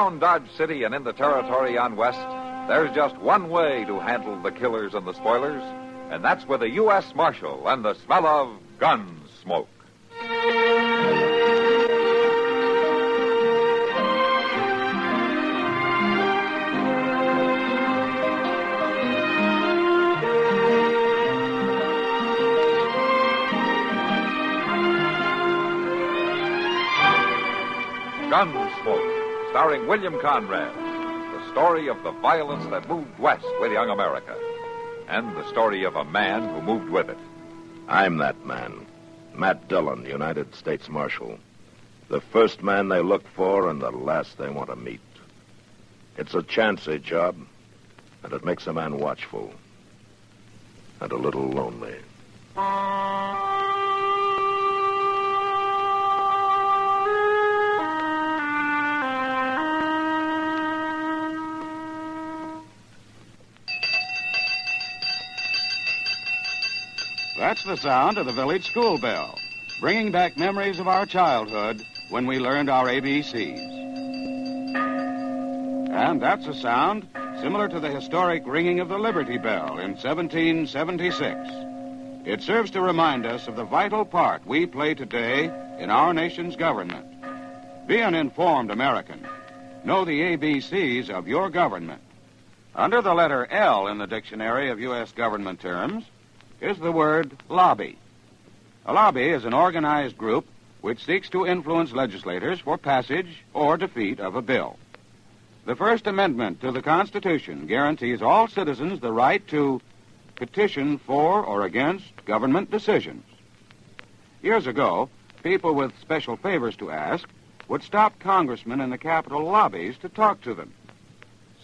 Around Dodge City and in the territory on West, there's just one way to handle the killers and the spoilers, and that's with a U.S. Marshal and the smell of gun smoke. Gunsmoke, starring William Conrad, the story of the violence that moved west with young America, and the story of a man who moved with it. I'm that man, Matt Dillon, United States Marshal. The first man they look for and the last they want to meet. It's a chancy job, and it makes a man watchful and a little lonely. That's the sound of the village school bell, bringing back memories of our childhood when we learned our ABCs. And that's a sound similar to the historic ringing of the Liberty Bell in 1776. It serves to remind us of the vital part we play today in our nation's government. Be an informed American. Know the ABCs of your government. Under the letter L in the dictionary of U.S. government terms is the word lobby. A lobby is an organized group which seeks to influence legislators for passage or defeat of a bill. The First Amendment to the Constitution guarantees all citizens the right to petition for or against government decisions. Years ago, people with special favors to ask would stop congressmen in the Capitol lobbies to talk to them.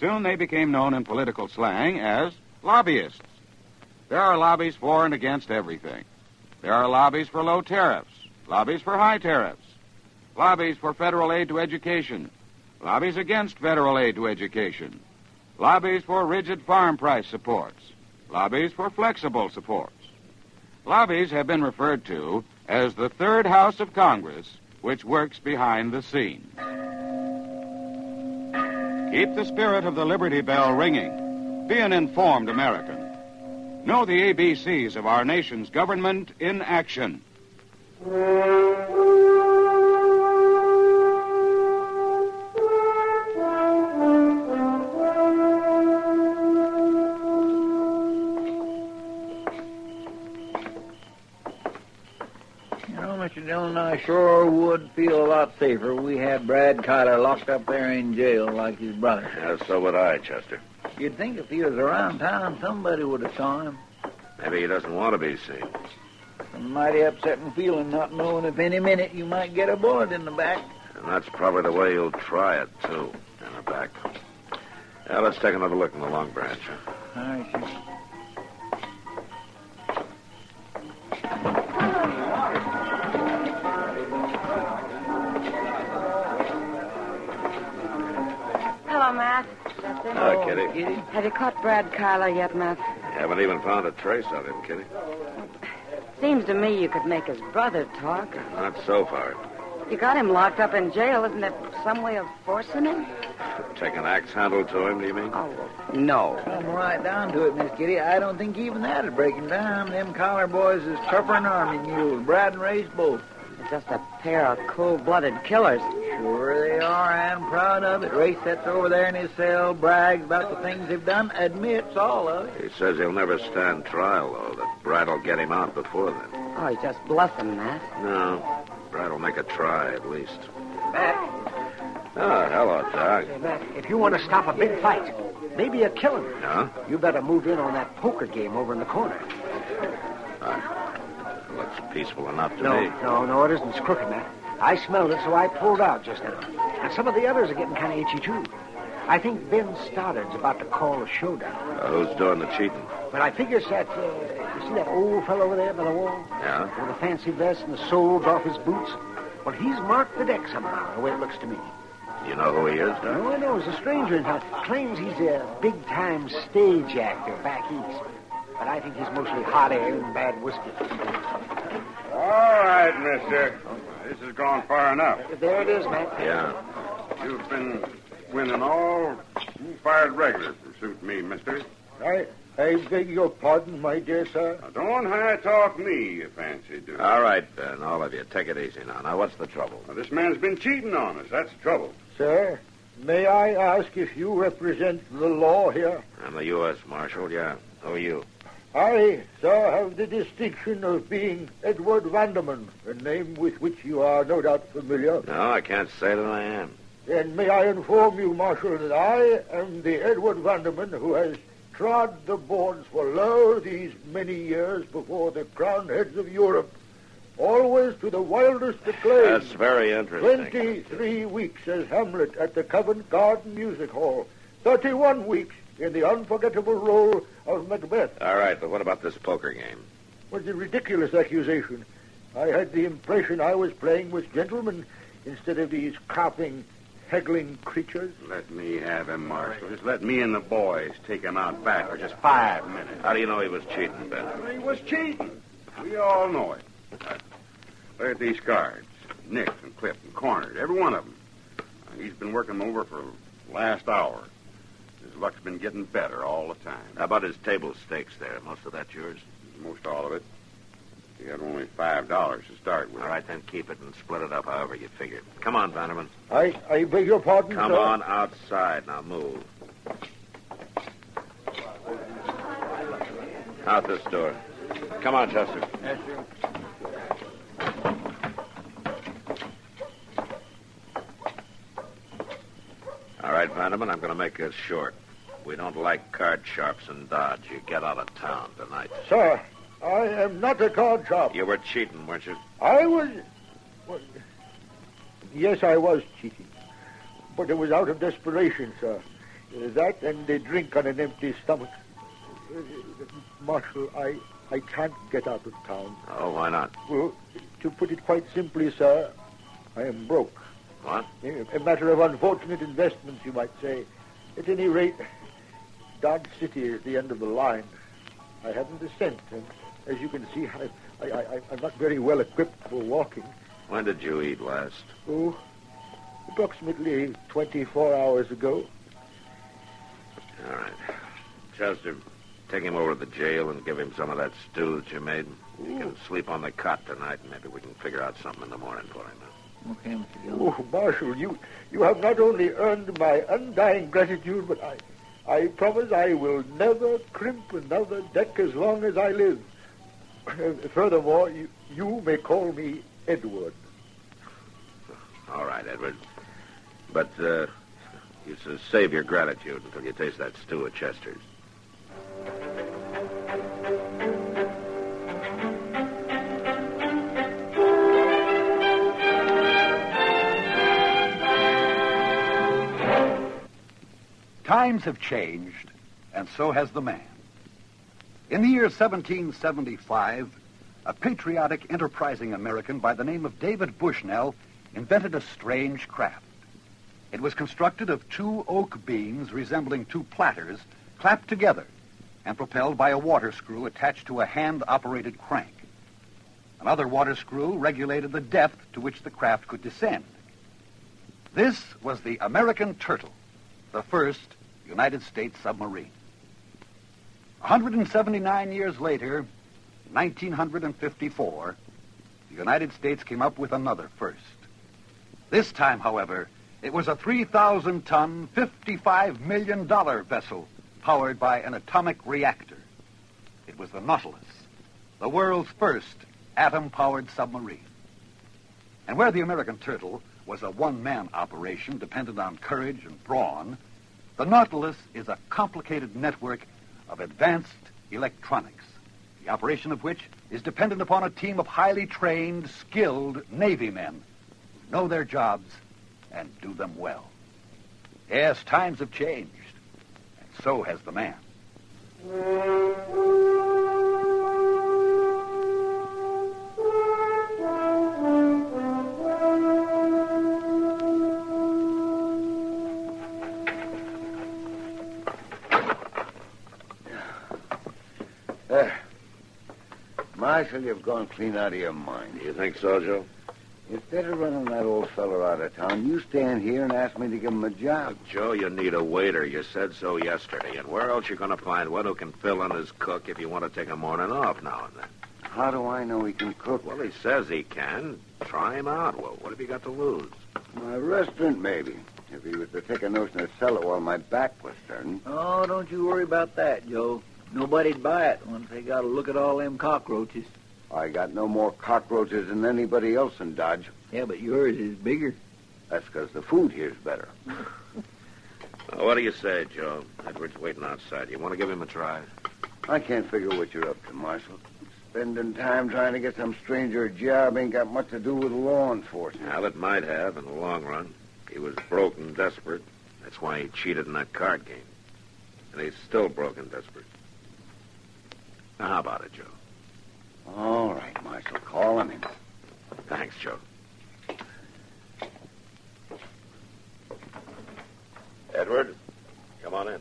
Soon they became known in political slang as lobbyists. There are lobbies for and against everything. There are lobbies for low tariffs, lobbies for high tariffs, lobbies for federal aid to education, lobbies against federal aid to education, lobbies for rigid farm price supports, lobbies for flexible supports. Lobbies have been referred to as the third house of Congress, which works behind the scenes. Keep the spirit of the Liberty Bell ringing. Be an informed American. Know the ABCs of our nation's government in action. Mr. Dillon, I sure would feel a lot safer if we had Brad Kyler locked up there in jail like his brother. Yeah, so would I, Chester. You'd think if he was around town, somebody would have saw him. Maybe he doesn't want to be seen. It's a mighty upsetting feeling not knowing if any minute you might get a bullet in the back. And that's probably the way he'll try it, too, in the back. Now, let's take another look in the Long Branch. All right, sure. Hello, Matt. Chester. Hello, Kitty. Have you caught Brad Kyler yet, Matt? Haven't even found a trace of him, Kitty. Seems to me you could make his brother talk. Not so far. You got him locked up in jail. Isn't there some way of forcing him? Take an axe handle to him, do you mean? Oh, no. Come right down to it, Miss Kitty. I don't think even that'd break him down. Them collar boys is tougher than army mules. Brad and Ray's both. They're just a pair of cold-blooded killers. Sure they are, and proud of it. Ray sits over there in his cell, brags about the things they've done, admits all of it. He says he'll never stand trial, though, that Brad will get him out before then. Oh, he's just bluffing, Matt. No, Brad will make a try, at least. Matt. Oh, hello, Doc. Hey, Matt, if you want to stop a big fight, maybe a killing, Yeah? you better move in on that poker game over in the corner. Looks peaceful enough to No, me. no, it isn't. It's crooked, Matt. I smelled it, so I pulled out just now. And some of the others are getting kind of itchy, too. I think Ben Stoddard's about to call a showdown. Who's doing the cheating? But I figures that, you see that old fellow over there by the wall? Yeah? With the fancy vest and the soles off his boots? Well, he's marked the deck somehow, the way it looks to me. You know who he is, Doc? No, I know. He's a stranger in town. Claims he's a big-time stage actor back east. But I think he's mostly hot air and bad whiskey. All right, mister. This has gone far enough. There it is, Matt. Yeah. You've been twin and all, you fired regular for suit me, mister. I beg your pardon, my dear sir. Now, don't high-talk me, you fancy do. All right, then, all of you. Take it easy now. Now, what's the trouble? Now, this man's been cheating on us. That's the trouble. Sir, may I ask if you represent the law here? I'm the U.S. Marshal, yeah. Who are you? I, sir, have the distinction of being Edward Vanderman, a name with which you are no doubt familiar. No, I can't say that I am. Then may I inform you, Marshal, that I am the Edward Vanderman who has trod the boards for lo these many years before the crowned heads of Europe, always to the wildest acclaim. That's very interesting. 23 weeks as Hamlet at the Covent Garden Music Hall. 31 weeks in the unforgettable role of Macbeth. All right, but what about this poker game? Was a ridiculous accusation. I had the impression I was playing with gentlemen instead of these coughing, haggling creatures. Let me have him, Marshal. Just let me and the boys take him out back for just 5 minutes. How do you know he was cheating, Ben? He was cheating. We all know it. Look at these cards. Nicked and clipped and cornered, every one of them. He's been working them over for the last hour. His luck's been getting better all the time. How about his table stakes there? Most of that yours? Most all of it. He had only $5 to start with. All right, then keep it and split it up however you figure. Come on, Vanderman. I beg your pardon, Come sir. on outside. Now move. Out this door. Come on, Chester. Yes, sir. All right, Vanderman, I'm going to make this short. We don't like card sharps in Dodge. You get out of town tonight. Sir, I am not a card sharp. You were cheating, weren't you? I was... Well, yes, I was cheating. But it was out of desperation, sir. That and the drink on an empty stomach. Marshal, I can't get out of town. Oh, why not? Well, to put it quite simply, sir, I am broke. What? A matter of unfortunate investments, you might say. At any rate, Dodge City is the end of the line. I haven't a cent, and as you can see, I'm not very well equipped for walking. When did you eat last? Oh, approximately 24 hours ago. All right. Chester, take him over to the jail and give him some of that stew that you made. He can sleep on the cot tonight, and maybe we can figure out something in the morning for him. Okay, Mr. Gilman. Oh, Marshal, you have not only earned my undying gratitude, but I promise I will never crimp another deck as long as I live. Furthermore, you may call me Edward. All right, Edward. But you should save your gratitude until you taste that stew at Chester's. Times have changed, and so has the man. In the year 1775, a patriotic, enterprising American by the name of David Bushnell invented a strange craft. It was constructed of two oak beams resembling two platters clapped together and propelled by a water screw attached to a hand-operated crank. Another water screw regulated the depth to which the craft could descend. This was the American Turtle, the first United States submarine. 179 years later, 1954, the United States came up with another first. This time, however, it was a 3,000-ton, $55 million vessel powered by an atomic reactor. It was the Nautilus, the world's first atom-powered submarine. And where the American Turtle was a one-man operation dependent on courage and brawn, the Nautilus is a complicated network of advanced electronics, the operation of which is dependent upon a team of highly trained, skilled Navy men who know their jobs and do them well. Yes, times have changed, and so has the man. Marshal, you've gone clean out of your mind. You think so, Joe? Instead of running that old feller out of town, you stand here and ask me to give him a job. Look, Joe, you need a waiter. You said so yesterday. And where else you going to find one who can fill in as cook if you want to take a morning off now and then? How do I know he can cook? Well, he says he can. Try him out. Well, what have you got to lose? My restaurant, maybe. If he was to take a notion to sell it while my back was turned. Oh, don't you worry about that, Joe. Nobody'd buy it once they got to look at all them cockroaches. I got no more cockroaches than anybody else in Dodge. Yeah, but yours is bigger. That's because the food here's better. Well, what do you say, Joe? Edward's waiting outside. You want to give him a try? I can't figure what you're up to, Marshal. Spending time trying to get some stranger a job ain't got much to do with law enforcement. Well, it might have in the long run. He was broke and desperate. That's why he cheated in that card game. And he's still broke and desperate. Now, how about it, Joe? All right, Marshal. Call him in. Thanks, Joe. Edward, come on in.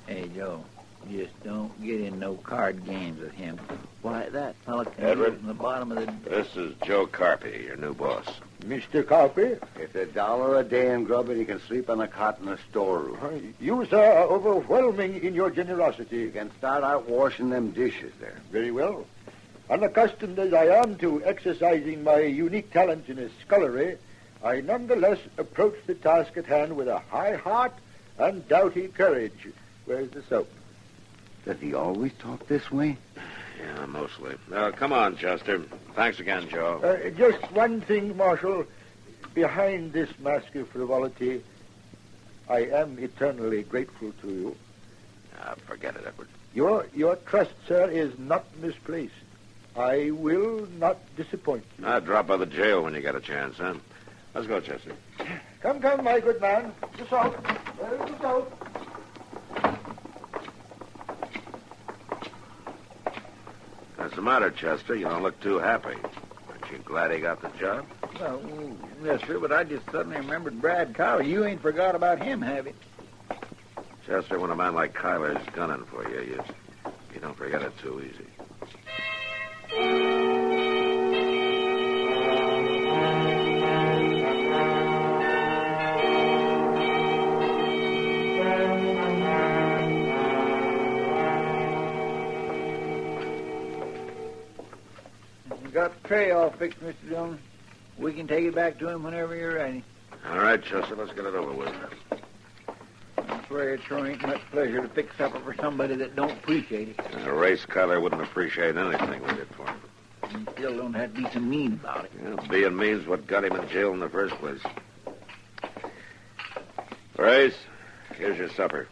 Hey, Joe, just don't get in no card games with him. Why, that fella can Edward? from the bottom of the... This is Joe Carpy, your new boss. Mr. Carpy, It's $1 a day in grub, and he can sleep on a cot in the storeroom. you, sir, are overwhelming in your generosity. You can start out washing them dishes there. Very well. Unaccustomed as I am to exercising my unique talents in scullery, I nonetheless approach the task at hand with a high heart and doughty courage. Where's the soap? Does he always talk this way? Yeah, mostly. Come on, Chester. Thanks again, Joe. Just one thing, Marshal. Behind this mask of frivolity, I am eternally grateful to you. Forget it, Edward. Your trust, sir, is not misplaced. I will not disappoint you. Drop by the jail when you get a chance, huh? Let's go, Chester. Come, my good man. The salt. There's the salt. What's the matter, Chester? You don't look too happy. Aren't you glad he got the job? Well, yes, sir, but I just suddenly remembered Brad Kyler. You ain't forgot about him, have you? Chester, when a man like Kyler's gunning for you, you don't forget it too easy. You got the tray all fixed, Mr. Dillon. We can take it back to him whenever you're ready. All right, Chester, let's get it over with. I swear it sure ain't much pleasure to fix supper for somebody that don't appreciate it. Race Kyler wouldn't appreciate anything we did for him. You still don't have to be so mean about it. Yeah, being mean's what got him in jail in the first place. Race, here's your supper.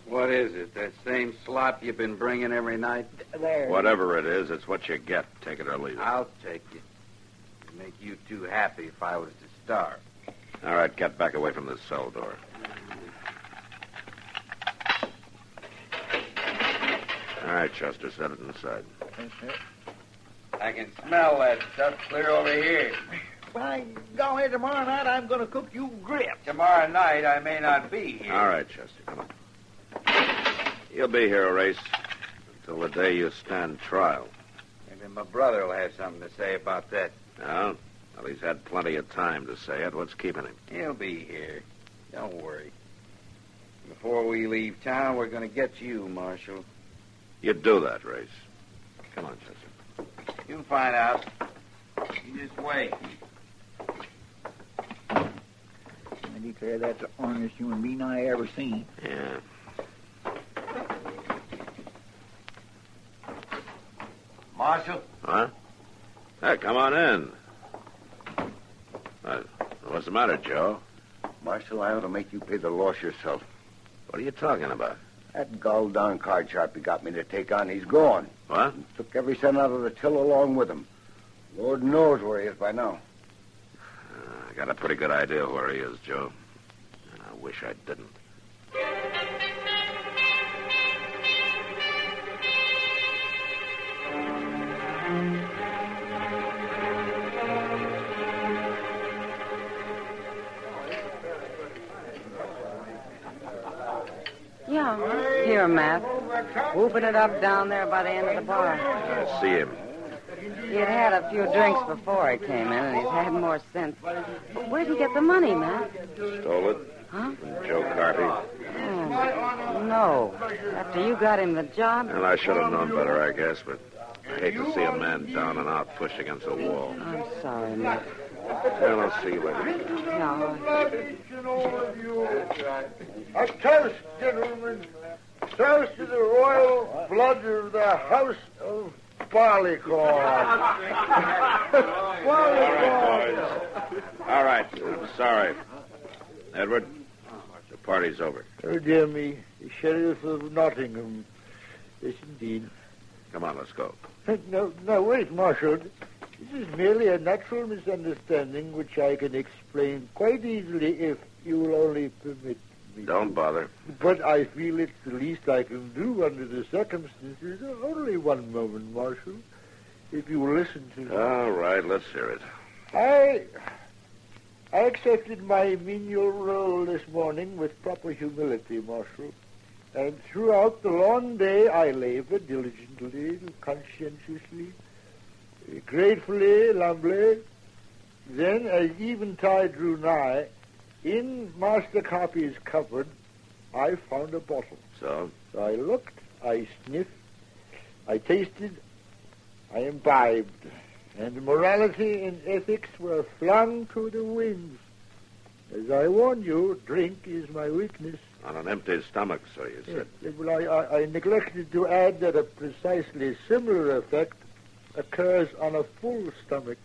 What is it? That same slop you've been bringing every night? There. Whatever it is, it's what you get. Take it or leave it. I'll take it. It'd make you too happy if I was to starve. All right, get back away from this cell door. All right, Chester, set it inside. I can smell that stuff clear over here. By golly, tomorrow night I'm going to cook you grits. Tomorrow night I may not be here. All right, Chester, come on. You'll be here, Race, until the day you stand trial. Maybe my brother will have something to say about that. No? Well, he's had plenty of time to say it. What's keeping him? He'll be here. Don't worry. Before we leave town, we're going to get you, Marshal. You do that, Race. Come on, Chester. You'll find out. You just wait. I declare that's the honest human being I ever seen. Yeah. Marshal? Huh? Hey, come on in. What's the matter, Joe? Marshal, I ought to make you pay the loss yourself. What are you talking about? That gall-darn card sharp you got me to take on, he's gone. What? Took every cent out of the till along with him. Lord knows where he is by now. I got a pretty good idea where he is, Joe. And I wish I didn't. Yeah. Here, Matt. Whooping it up down there by the end of the bar. I see him. He had a few drinks before he came in, and he's had more since. But where'd he get the money, Matt? Stole it Huh? from Joe Carty. Oh, no. After you got him the job? Well, I should have known better, I guess, but I hate to see a man down and out pushed against a wall. I'm sorry, Matt. Well, I'll see you later. No. A toast, gentlemen. Toast to the royal blood of the House of Barleycorn. All right, I'm sorry. Edward, the party's over. Oh, dear me. The Sheriff of Nottingham. Yes, indeed. Come on, let's go. No, wait, Marshal. This is merely a natural misunderstanding which I can explain quite easily if you will only permit me. Don't bother. But I feel it's the least I can do under the circumstances. Only one moment, Marshal. If you will listen to me. All right, let's hear it. I accepted my menial role this morning with proper humility, Marshal. And throughout the long day I labored diligently, conscientiously, gratefully, humbly. Then, as eventide drew nigh, in Master Copy's cupboard, I found a bottle. So? So I looked, I sniffed, I tasted, I imbibed, and morality and ethics were flung to the winds. As I warned you, drink is my weakness. On an empty stomach, so you said. Yes, well, I neglected to add that a precisely similar effect occurs on a full stomach.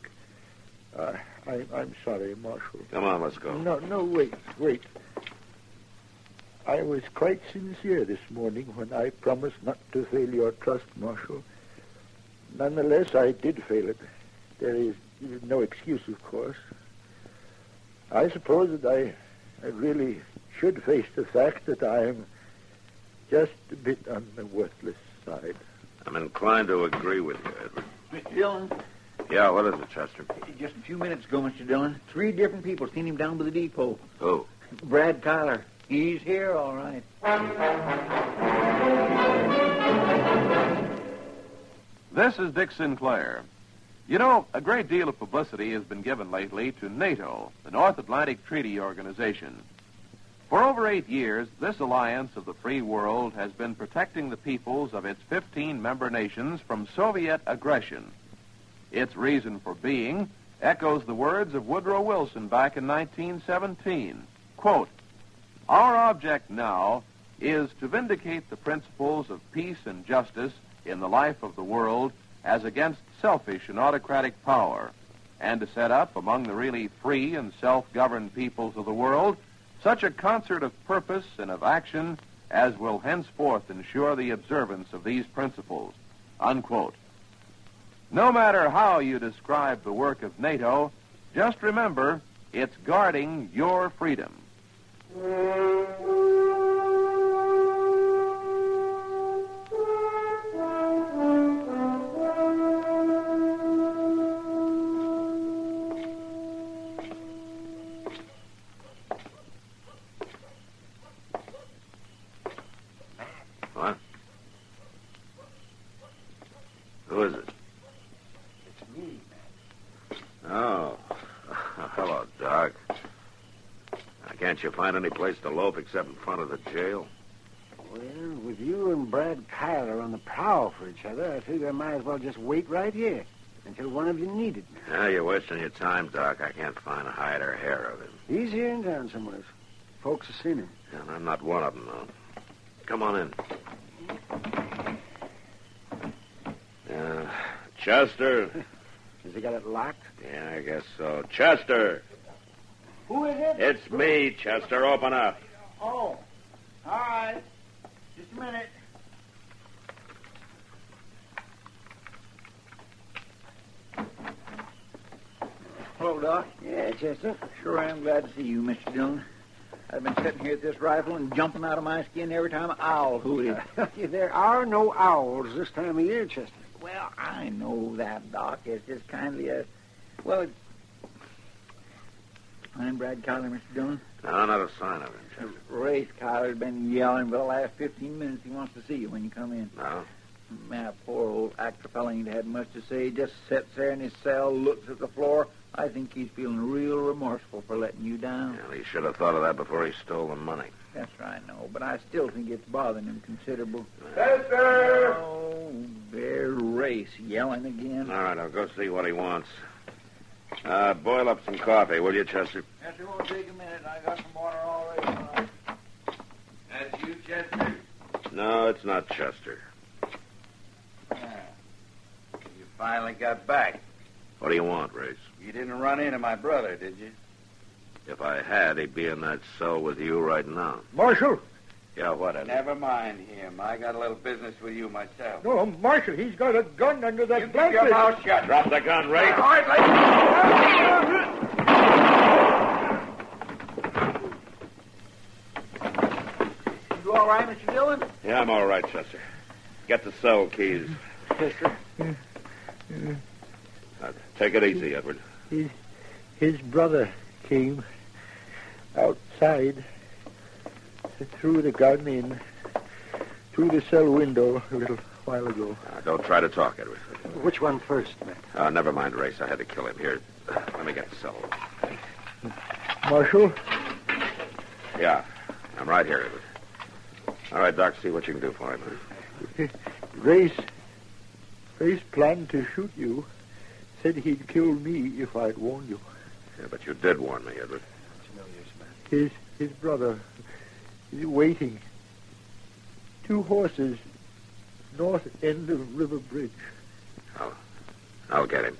I'm sorry, Marshal. Come on, let's go. No, wait. I was quite sincere this morning when I promised not to fail your trust, Marshal. Nonetheless, I did fail it. There is no excuse, of course. I suppose that I really should face the fact that I am just a bit on the worthless side. I'm inclined to agree with you, Edward. Mr. Dillon? Yeah, what is it, Chester? Just a few minutes ago, Mr. Dillon, 3 different people seen him down by the depot. Who? Brad Kyler. He's here, all right. This is Dick Sinclair. You know, a great deal of publicity has been given lately to NATO, the North Atlantic Treaty Organization. For over 8 years, this alliance of the free world has been protecting the peoples of its 15 member nations from Soviet aggression. Its reason for being echoes the words of Woodrow Wilson back in 1917. Quote, "Our object now is to vindicate the principles of peace and justice in the life of the world as against selfish and autocratic power, and to set up among the really free and self-governed peoples of the world such a concert of purpose and of action as will henceforth ensure the observance of these principles." Unquote. No matter how you describe the work of NATO, just remember, it's guarding your freedom. What? Who is it? It's me, Oh. Hello, Doc. Can't you find any place to loaf except in front of the jail? Well, with you and Brad Kyler on the prowl for each other, I figure I might as well just wait right here until one of you needed me. Yeah, you're wasting your time, Doc. I can't find a hide or hair of him. He's here in town somewhere. Folks have seen him. And I'm not one of them, though. Come on in. Chester. Has he got it locked? Yeah, I guess so. Chester. Who is it? It's me, Chester. Open up. Oh, all right. Just a minute. Hello, Doc. Yeah, Chester. Sure am glad to see you, Mr. Dillon. I've been sitting here at this rifle and jumping out of my skin every time an owl hooted. There are no owls this time of year, Chester. Well, I know that, Doc. It's just kindly a... Well, I'm Brad Kyler, Mr. Dillon. No, not a sign of him, Chester. Race Kyler's been yelling for the last 15 minutes. He wants to see you when you come in. No? That poor old actor fella ain't had much to say. He just sits there in his cell, looks at the floor. I think he's feeling real remorseful for letting you down. Well, he should have thought of that before he stole the money. Yes, sir, I know, but I still think it's bothering him considerable. Chester! Oh, there's Race yelling again. All right, I'll go see what he wants. Boil up some coffee, will you, Chester? Yes, it won't take a minute. I got some water already. That's you, Chester? No, it's not Chester. You finally got back. What do you want, Race? You didn't run into my brother, did you? If I had, he'd be in that cell with you right now. Marshal! Yeah, what? Eddie? Never mind him. I got a little business with you myself. No, Marshal, he's got a gun under that You keep blanket. your mouth shut. Drop the gun, Race. All right, You all right, Mr. Dillon? Yeah, I'm all right, Chester. Get the cell keys. Yes, sir. Take it easy, Edward. His brother came outside, through the garden in, through the cell window a little while ago. Don't try to talk, Edward. Which one first, Matt? Never mind, Race. I had to kill him. Here, let me get the cell. Marshal? Yeah, I'm right here, Edward. All right, Doc, see what you can do for him. Huh? Race planned to shoot you. Said he'd kill me if I warned you. Yeah, but you did warn me, Edward. It's no use, Matt. His brother is waiting. 2 horses, north end of River Bridge. I'll get him.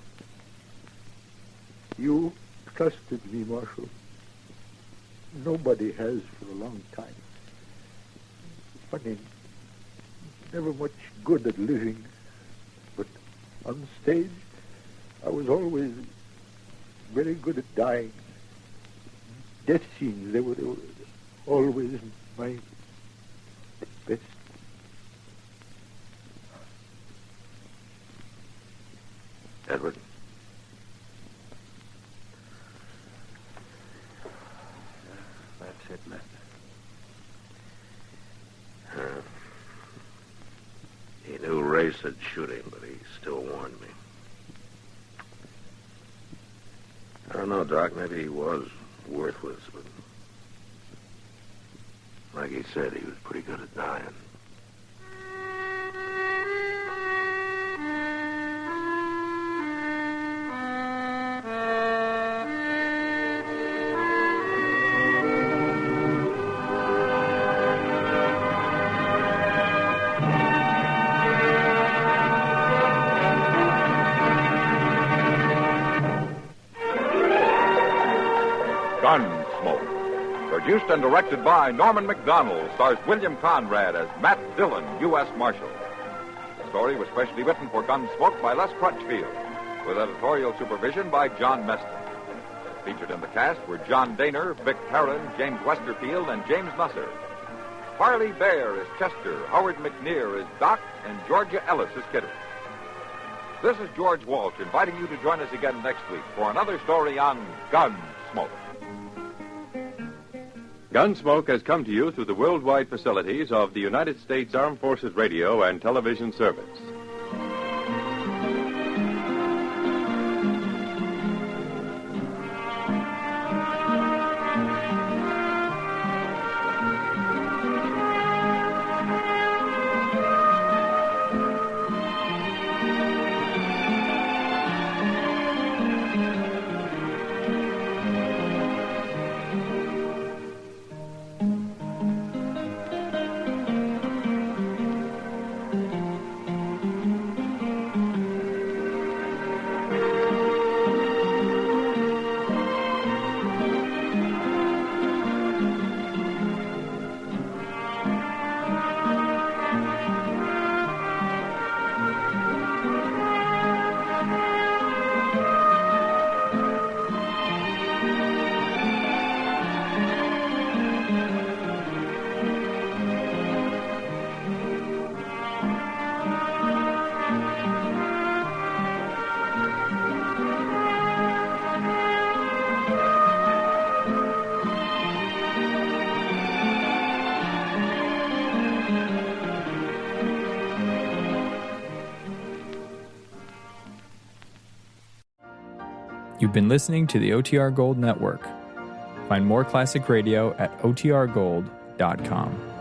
You trusted me, Marshal. Nobody has for a long time. Funny, never much good at living, but on stage, I was always very good at dying. Death scenes, they were always my best. Edward? That's it, Matt. He knew Race would shoot him, but he still warned me. I don't know, Doc. Maybe he was worthless, but like he said, he was pretty good at dying. Gunsmoke. Produced and directed by Norman McDonald, stars William Conrad as Matt Dillon, U.S. Marshal. The story was specially written for Gunsmoke by Les Crutchfield, with editorial supervision by John Meston. Featured in the cast were John Daner, Vic Perrin, James Westerfield, and James Nusser. Farley Bear is Chester, Howard McNear is Doc, and Georgia Ellis is Kidder. This is George Walsh inviting you to join us again next week for another story on Gunsmoke. Gunsmoke has come to you through the worldwide facilities of the United States Armed Forces Radio and Television Service. You've been listening to the OTR Gold Network. Find more classic radio at otrgold.com.